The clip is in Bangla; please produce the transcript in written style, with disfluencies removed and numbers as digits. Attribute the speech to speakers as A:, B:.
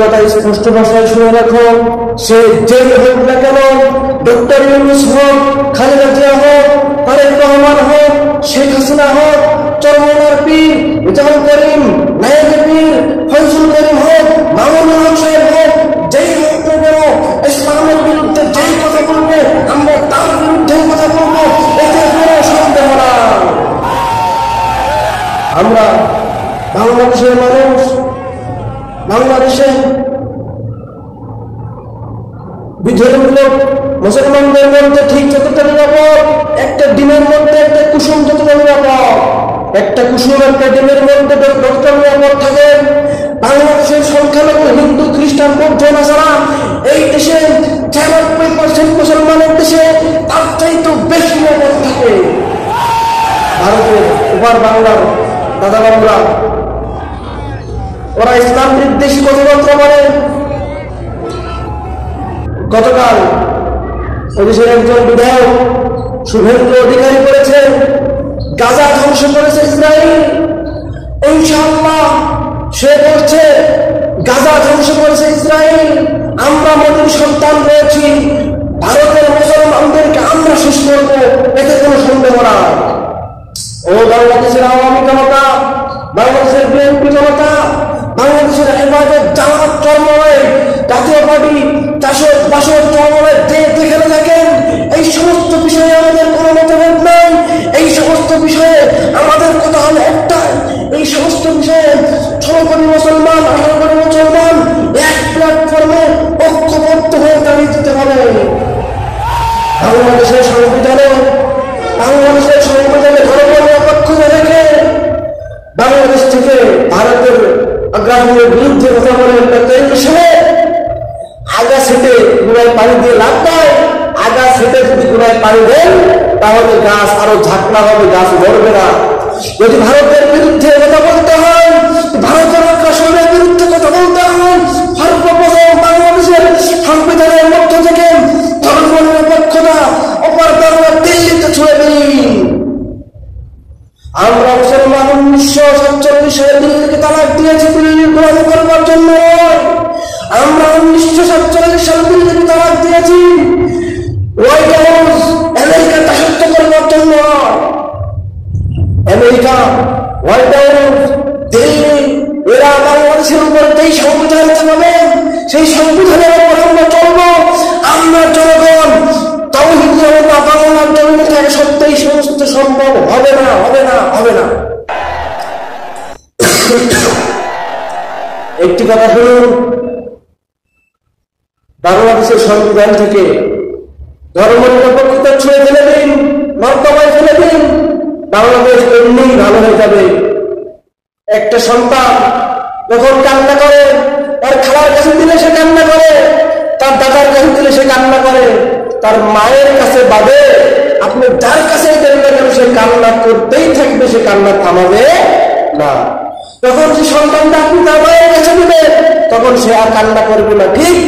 A: কথা স্পষ্ট ভাষায় শুনে রাখো, সে যেই হোক না কেন, ডক্টর ইউনূস হোক, খালেদা জিয়া হোক, তারেক রহমান হোক, শেখ হাসিনা হোক, চরমনার পীর রেজাউল করিম, নায়েবে পীর ফয়জুল করিম হোক, মামুনুল হক সাহেব হোক, যেই হোক না কেন, ইসলামের বিরুদ্ধে যেই কথা বলবে আমরা তার বিরুদ্ধে কথা বলবো, এতে কোনো সন্দেহ নাই। আমরা বাংলাদেশের মানুষ, বাংলাদেশে বিধর্মীয় মুসলমানদের মধ্যে ঠিক যতটা নিরাপদ, একটা ডিমের মধ্যে একটা কুসুম যতটা নিরাপদ, একটা কুসুম একটা ডিমের মধ্যে যতটা নিরাপদ থাকে, বাংলাদেশের সংখ্যালঘু হিন্দু খ্রিস্টান বৌদ্ধ নাসারা এই দেশে 96% মুসলমানের দেশে তার চাইতে বেশি নিরাপদ থাকে। ভারতের ওপার বাংলার দাদা বাবুরা ওরা ইসলাম বিদ্বেষী কথাবার্তা বলে। গতকাল ওদেশের একজন বিধায়ক শুভেন্দু অধিকারী করেছে গাজা ধ্বংস করেছে ইসরায়েল, ইনশাআল্লাহ সে বলছে গাজা ধ্বংস করেছে ইসরায়েল, আমরা মোদীর সন্তান রয়েছি, ভারতের মুসলমানদেরকে আমরা শেষ করব, এতে কোনো সন্দেহ না। ও বাংলাদেশের আওয়ামী জনতা, বাংলাদেশের বিএনপি জনতা, বাংলাদেশের হেফাজত জামাত চরমনায় জাতীয় পার্টি 462 চরমনায় যেখানে থাকেন, এই সমস্ত বিষয়ে আমাদের কোনো মতভেদ নাই। এই সমস্ত বিষয়ে আমাদের কথা হলো একটাই, এই সমস্ত বিষয়ে 6 কোটি মুসলমান 18 কোটি মুসলমান এক প্ল্যাটফর্মে ঐক্যবদ্ধ হয়ে দাঁড়িয়ে দিতে হবে। বাংলাদেশের সংবিধানে ধর্ম নিরপেক্ষতা রেখে বাংলাদেশ থেকে ভারতের আগ্রাসনের বিরুদ্ধে কথা বলে আগা সেটে গুড়ায় পানি দিয়ে লাভ নয়। আগা সেটে যদি গুড়ায় পানি দেন তাহলে গাছ আরো ঝাঁকড়া হবে, গাছ মরবে না। যদি ভারতের বিরুদ্ধে কথা বলতে হয়, ভারতের আগ্রাসনের বিরুদ্ধে কথা বলতে হয়, সর্বপ্রথম বাংলাদেশের সংবিধানের মধ্য থেকে ধর্ম নিরপেক্ষতা অপর বাংলা দিল্লিতে ছুড়ে দিন। আমরা মুসলমান 1947 সালে দিল্লিকে তালাক দিয়েছি দিল্লির গোলামি করবার জন্য। আমরা 1947 সালে দিল্লিকে তালাক দিয়েছি হোয়াইট হাউস আমেরিকা দাসত্ব করবার জন্য। আমেরিকা, হোয়াইট হাউস, দিল্লি এরা বাংলাদেশের উপর যেই সংবিধান চালাবে সেই সংবিধানের উপর আমরা চলব। আমরা জনগণ তাওহীদ জনতা বাংলার জমিনে থাকে সত্যিই সমস্ত সম্ভব হবে না, হবে না, হবে না। একটি কথা শুনুন, বাংলাদেশের সংবিধান থেকে ধর্ম নিরপেক্ষতা ছুঁয়ে ফেলে দিন, মর্যাদায় ফেলে দিন, বাংলাদেশ এমনি ভালো হয়ে যাবে। একটা সন্তান যখন কান্না করে, তার খালার কাছে দিলে সে কান্না করে, তার দাদার কাছে দিলে সে কান্না করে, তার মায়ের কাছে বাদে আপনি যার কাছে দেন না কেন সে কান্না করতেই থাকবে, সে কান্না থামাবে না। যখন সে সন্তানটা আপনি তার মায়ের কাছে দিবেন তখন সে আর কান্না করবে না। ঠিক